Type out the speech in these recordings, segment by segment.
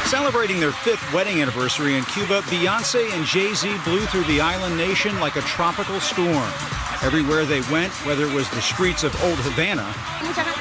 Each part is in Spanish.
Celebrating their 5th wedding anniversary in Cuba, Beyoncé and Jay-Z blew through the island nation like a tropical storm. Everywhere they went, whether it was the streets of Old Havana.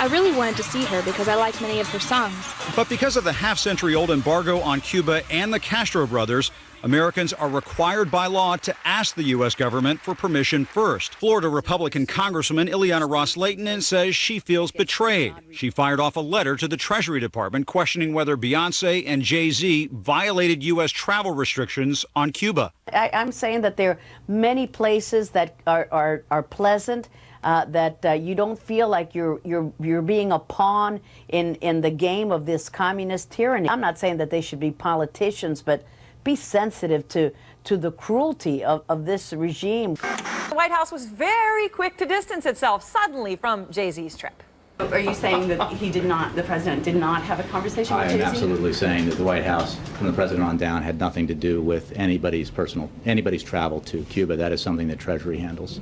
I really wanted to see her because I liked many of her songs. But because of the half-century-old embargo on Cuba and the Castro brothers, Americans are required by law to ask the U.S. government for permission first. Florida Republican Congresswoman Ileana Ros-Lehtinen says she feels betrayed. She fired off a letter to the Treasury Department questioning whether Beyoncé and Jay-Z violated U.S. travel restrictions on Cuba. I'm saying that there are many places that are pleasant, that you don't feel like you're being a pawn in the game of this communist tyranny. I'm not saying that they should be politicians, but be sensitive to the cruelty of this regime. The White House was very quick to distance itself suddenly from Jay-Z's trip. Are you saying that the president did not have a conversation with Jay-Z? I am absolutely saying that the White House, from the president on down, had nothing to do with anybody's travel to Cuba. That is something that Treasury handles.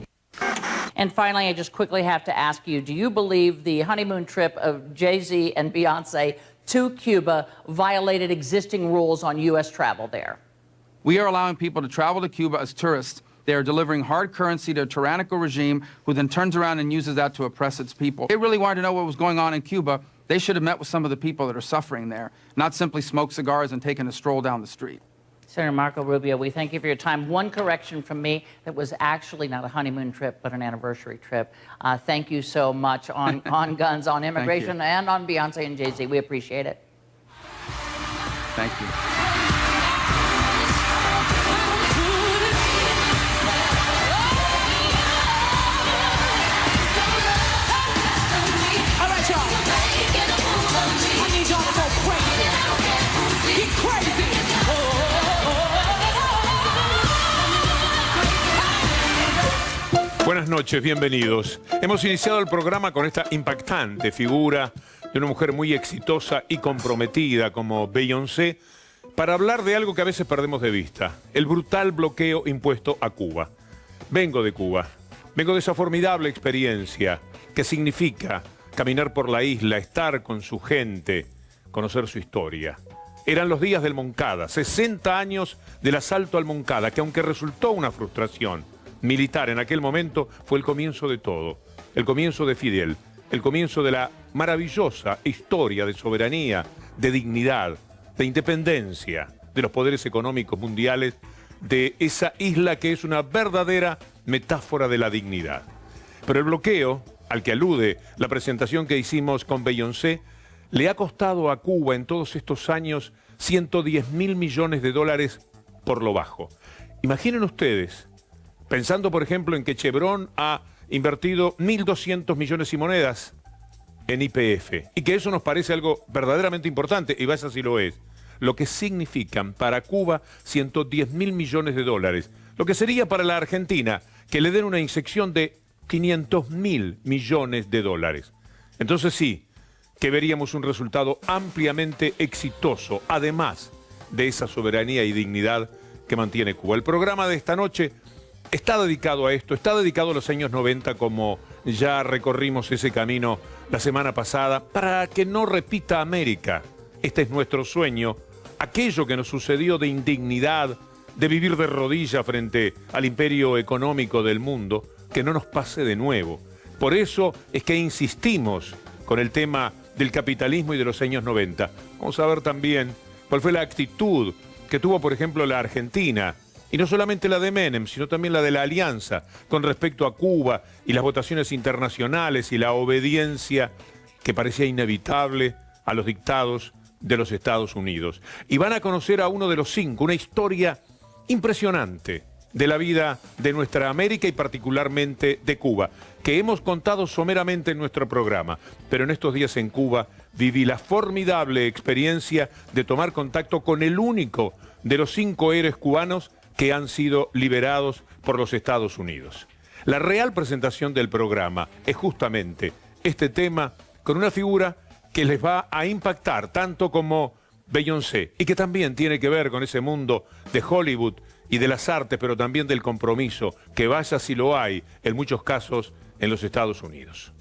And finally, I just quickly have to ask you, do you believe the honeymoon trip of Jay-Z and Beyoncé to Cuba violated existing rules on U.S. travel there? We are allowing people to travel to Cuba as tourists. They are delivering hard currency to a tyrannical regime who then turns around and uses that to oppress its people. They really wanted to know what was going on in Cuba. They should have met with some of the people that are suffering there, not simply smoke cigars and taken a stroll down the street. Senator Marco Rubio, we thank you for your time. One correction from me, that was actually not a honeymoon trip, but an anniversary trip. Thank you so much on guns, on immigration, and on Beyoncé and Jay-Z. We appreciate it. Thank you. Buenas noches, bienvenidos. Hemos iniciado el programa con esta impactante figura de una mujer muy exitosa y comprometida como Beyoncé para hablar de algo que a veces perdemos de vista, el brutal bloqueo impuesto a Cuba. Vengo de Cuba, vengo de esa formidable experiencia que significa caminar por la isla, estar con su gente, conocer su historia. Eran los días del Moncada, 60 años del asalto al Moncada, que aunque resultó una frustración militar en aquel momento, fue el comienzo de todo, el comienzo de Fidel, el comienzo de la maravillosa historia de soberanía, de dignidad, de independencia de los poderes económicos mundiales, de esa isla que es una verdadera metáfora de la dignidad. Pero el bloqueo, al que alude la presentación que hicimos con Beyoncé, le ha costado a Cuba en todos estos años 110.000 millones de dólares por lo bajo. Imaginen ustedes, pensando por ejemplo en que Chevron ha invertido 1.200 millones y monedas en YPF, y que eso nos parece algo verdaderamente importante, y vaya si lo es, lo que significan para Cuba 110.000 millones de dólares, lo que sería para la Argentina que le den una inyección de 500.000 millones de dólares. Entonces sí, que veríamos un resultado ampliamente exitoso, además de esa soberanía y dignidad que mantiene Cuba. El programa de esta noche está dedicado a esto, está dedicado a los años 90, como ya recorrimos ese camino la semana pasada, para que no repita América. Este es nuestro sueño, aquello que nos sucedió de indignidad, de vivir de rodillas frente al imperio económico del mundo, que no nos pase de nuevo. Por eso es que insistimos con el tema del capitalismo y de los años 90. Vamos a ver también cuál fue la actitud que tuvo, por ejemplo, la Argentina, y no solamente la de Menem, sino también la de la Alianza, con respecto a Cuba y las votaciones internacionales y la obediencia que parecía inevitable a los dictados de los Estados Unidos. Y van a conocer a uno de los 5, una historia impresionante de la vida de nuestra América y particularmente de Cuba, que hemos contado someramente en nuestro programa, pero en estos días en Cuba viví la formidable experiencia de tomar contacto con el único de los 5 héroes cubanos que han sido liberados por los Estados Unidos. La real presentación del programa es justamente este tema con una figura que les va a impactar tanto como Beyoncé y que también tiene que ver con ese mundo de Hollywood y de las artes, pero también del compromiso, que vaya si lo hay en muchos casos en los Estados Unidos.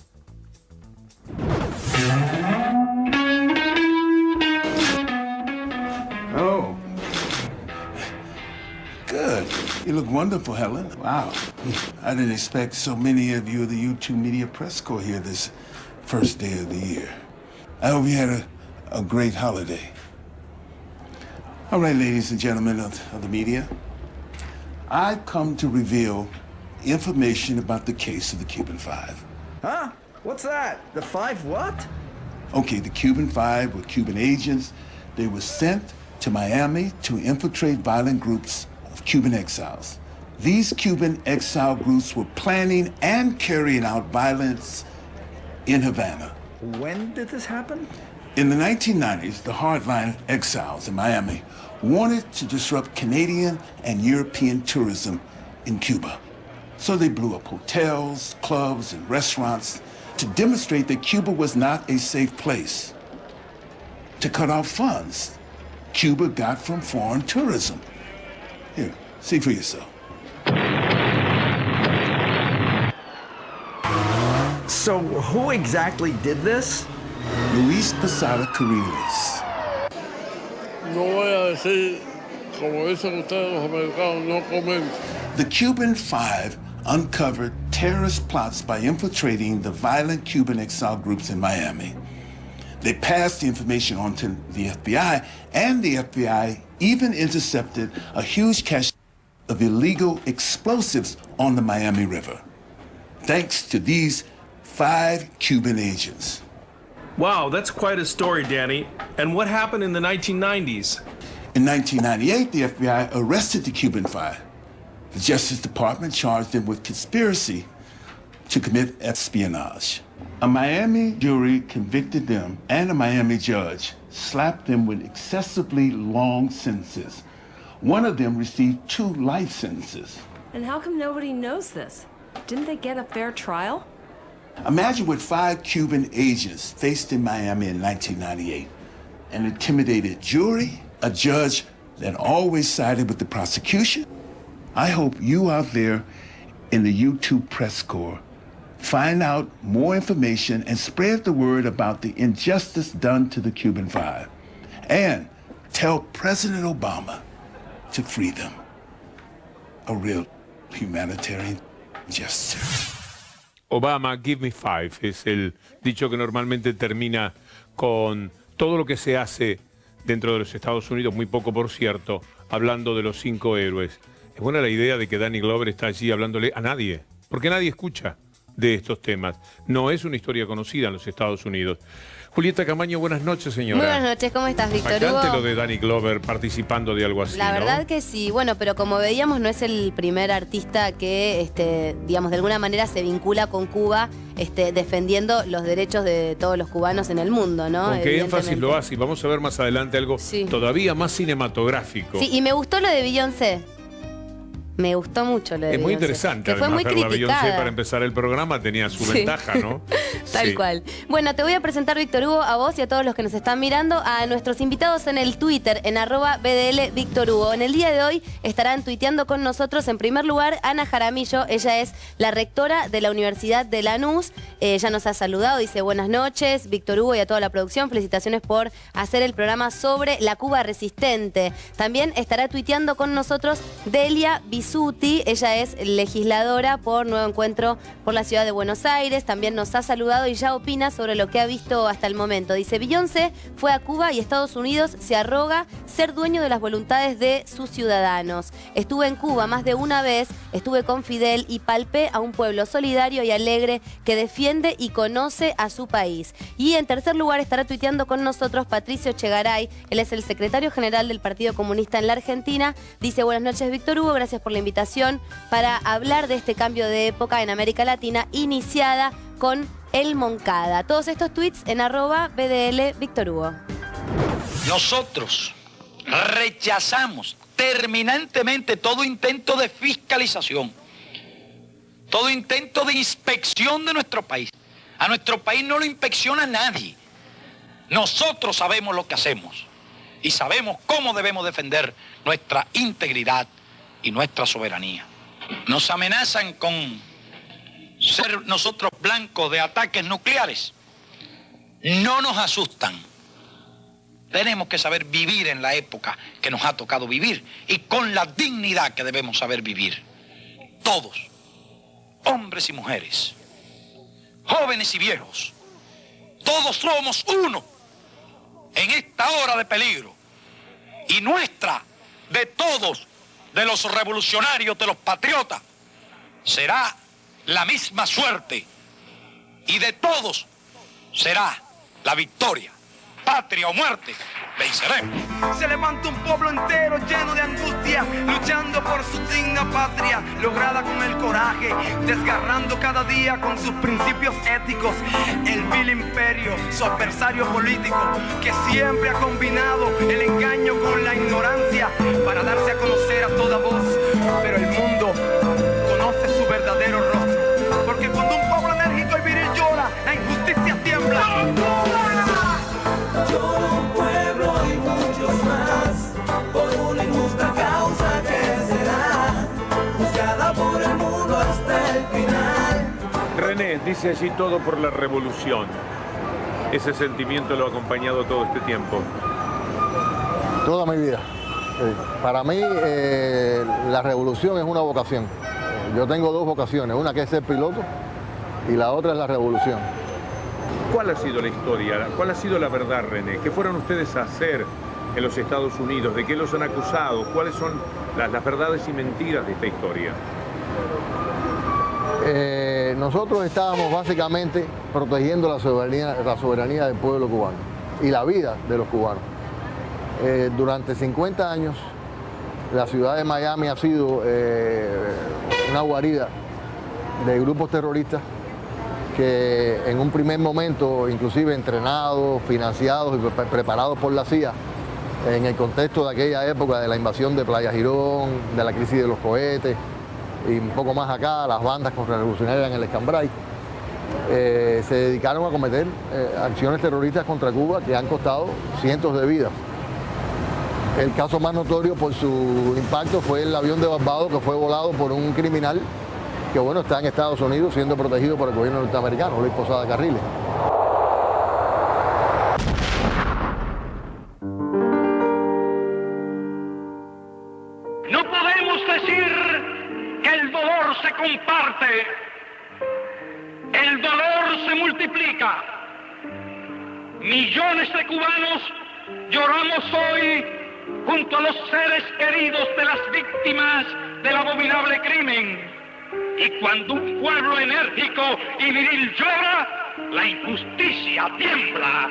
Oh. Good. You look wonderful, Helen. Wow. I didn't expect so many of you of the U2 Media Press Corps here this first day of the year. I hope you had a great holiday. All right, ladies and gentlemen of the media, I've come to reveal information about the case of the Cuban Five. Huh? What's that? The Five what? Okay, the Cuban Five were Cuban agents. They were sent to Miami to infiltrate violent groups of Cuban exiles. These Cuban exile groups were planning and carrying out violence in Havana. When did this happen? In the 1990s, the hardline exiles in Miami wanted to disrupt Canadian and European tourism in Cuba. So they blew up hotels, clubs, and restaurants to demonstrate that Cuba was not a safe place. To cut off funds Cuba got from foreign tourism. Here, see for yourself. So who exactly did this? Luis Posada Carriles. No voy a decir, como dicen ustedes los americanos, no comento. The Cuban Five uncovered terrorist plots by infiltrating the violent Cuban exile groups in Miami. They passed the information on to the FBI, and the FBI even intercepted a huge cache of illegal explosives on the Miami River, thanks to these 5 Cuban agents. Wow, that's quite a story, Danny. And what happened in the 1990s? In 1998, the FBI arrested the Cuban Five. The Justice Department charged them with conspiracy to commit espionage. A Miami jury convicted them, and a Miami judge slapped them with excessively long sentences. One of them received 2 life sentences. And how come nobody knows this? Didn't they get a fair trial? Imagine what 5 Cuban agents faced in Miami in 1998. An intimidated jury, a judge that always sided with the prosecution. I hope you out there in the U2 Press Corps find out more information and spread the word about the injustice done to the Cuban Five. And tell President Obama to free them. A real humanitarian gesture. Obama, give me 5, es el dicho que normalmente termina con todo lo que se hace dentro de los Estados Unidos, muy poco por cierto, hablando de los 5 héroes. Es buena la idea de que Danny Glover está allí hablándole a nadie, porque nadie escucha de estos temas. No es una historia conocida en los Estados Unidos. Julieta Camaño, buenas noches, señora. Muy buenas noches, ¿cómo estás, Víctor Hugo? Bastante lo de Danny Glover participando de algo así, La verdad ¿no? que sí, bueno, pero como veíamos no es el primer artista que, digamos, de alguna manera se vincula con Cuba, defendiendo los derechos de todos los cubanos en el mundo, ¿no? Con qué énfasis lo hace, y vamos a ver más adelante algo todavía más cinematográfico. Sí, y me gustó lo de Beyoncé. Me gustó mucho lo de Es muy Beyoncé, interesante, que fue además, muy ver la Beyoncé criticada. para empezar el programa tenía su ventaja, ¿no? Tal Sí. cual. Bueno, te voy a presentar, Víctor Hugo, a vos y a todos los que nos están mirando, a nuestros invitados en el Twitter, en @BDL Víctor Hugo. En el día de hoy estarán tuiteando con nosotros, en primer lugar, Ana Jaramillo. Ella es la rectora de la Universidad de Lanús. Ella nos ha saludado, dice buenas noches, Víctor Hugo y a toda la producción. Felicitaciones por hacer el programa sobre la Cuba resistente. También estará tuiteando con nosotros Delia Bisuti. Ella es legisladora por Nuevo Encuentro por la Ciudad de Buenos Aires. También nos ha saludado y ya opina sobre lo que ha visto hasta el momento. Dice, Beyoncé fue a Cuba y Estados Unidos se arroga ser dueño de las voluntades de sus ciudadanos. Estuve en Cuba más de una vez, estuve con Fidel y palpé a un pueblo solidario y alegre que defiende y conoce a su país. Y en tercer lugar estará tuiteando con nosotros Patricio Chegaray. Él es el secretario general del Partido Comunista en la Argentina. Dice, buenas noches, Víctor Hugo, gracias por la invitación para hablar de este cambio de época en América Latina, iniciada con el Moncada. Todos estos tweets en @BDL Víctor Hugo. Nosotros rechazamos terminantemente todo intento de fiscalización, todo intento de inspección de nuestro país. A nuestro país no lo inspecciona nadie. Nosotros sabemos lo que hacemos y sabemos cómo debemos defender nuestra integridad y nuestra soberanía. Nos amenazan con ser nosotros blancos de ataques nucleares. No nos asustan. Tenemos que saber vivir en la época que nos ha tocado vivir y con la dignidad que debemos saber vivir. Todos, hombres y mujeres, jóvenes y viejos, todos somos uno en esta hora de peligro. Y nuestra, de todos, de los revolucionarios, de los patriotas, será la misma suerte. Y de todos será la victoria. Patria o muerte, venceremos. Se levanta un pueblo entero lleno de angustia, luchando por su digna patria, lograda con el coraje, desgarrando cada día con sus principios éticos el vil imperio, su adversario político, que siempre ha combinado el engaño con la ignorancia para darse a conocer a toda voz. Pero el mundo conoce su verdadero rostro, porque cuando un pueblo enérgico y viril llora, la injusticia tiembla. Llora un pueblo y muchos más por una injusta causa que será juzgada por el mundo hasta el final. René, dice allí todo por la revolución. Ese sentimiento lo ha acompañado todo este tiempo. Toda mi vida. Para mí la revolución es una vocación. Yo tengo dos vocaciones, una que es ser piloto y la otra es la revolución. ¿Cuál ha sido la historia? ¿Cuál ha sido la verdad, René? ¿Qué fueron ustedes a hacer en los Estados Unidos? ¿De qué los han acusado? ¿Cuáles son las verdades y mentiras de esta historia? Nosotros estábamos básicamente protegiendo la soberanía del pueblo cubano y la vida de los cubanos. Durante 50 años la ciudad de Miami ha sido una guarida de grupos terroristas que en un primer momento, inclusive entrenados, financiados y preparados por la CIA, en el contexto de aquella época de la invasión de Playa Girón, de la crisis de los cohetes y un poco más acá, las bandas contrarrevolucionarias en el Escambray, se dedicaron a cometer acciones terroristas contra Cuba que han costado cientos de vidas. El caso más notorio por su impacto fue el avión de Barbados, que fue volado por un criminal que bueno, está en Estados Unidos siendo protegido por el gobierno norteamericano, Luis Posada Carriles. No podemos decir que el dolor se comparte, el dolor se multiplica. Millones de cubanos lloramos hoy junto a los seres queridos de las víctimas del abominable crimen. Y cuando un pueblo enérgico y viril llora, la injusticia tiembla.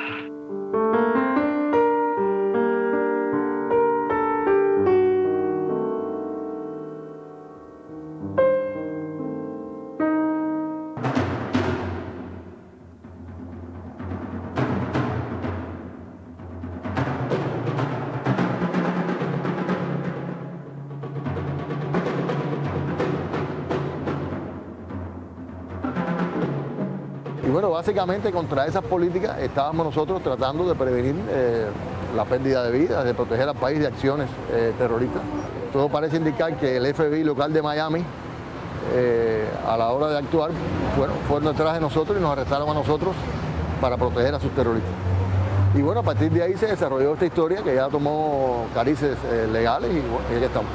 bueno, básicamente contra esas políticas estábamos nosotros tratando de prevenir la pérdida de vidas, de proteger al país de acciones terroristas. Todo parece indicar que el FBI local de Miami, a la hora de actuar, fueron detrás de nosotros y nos arrestaron a nosotros para proteger a sus terroristas. Y bueno, a partir de ahí se desarrolló esta historia que ya tomó carices legales y aquí estamos.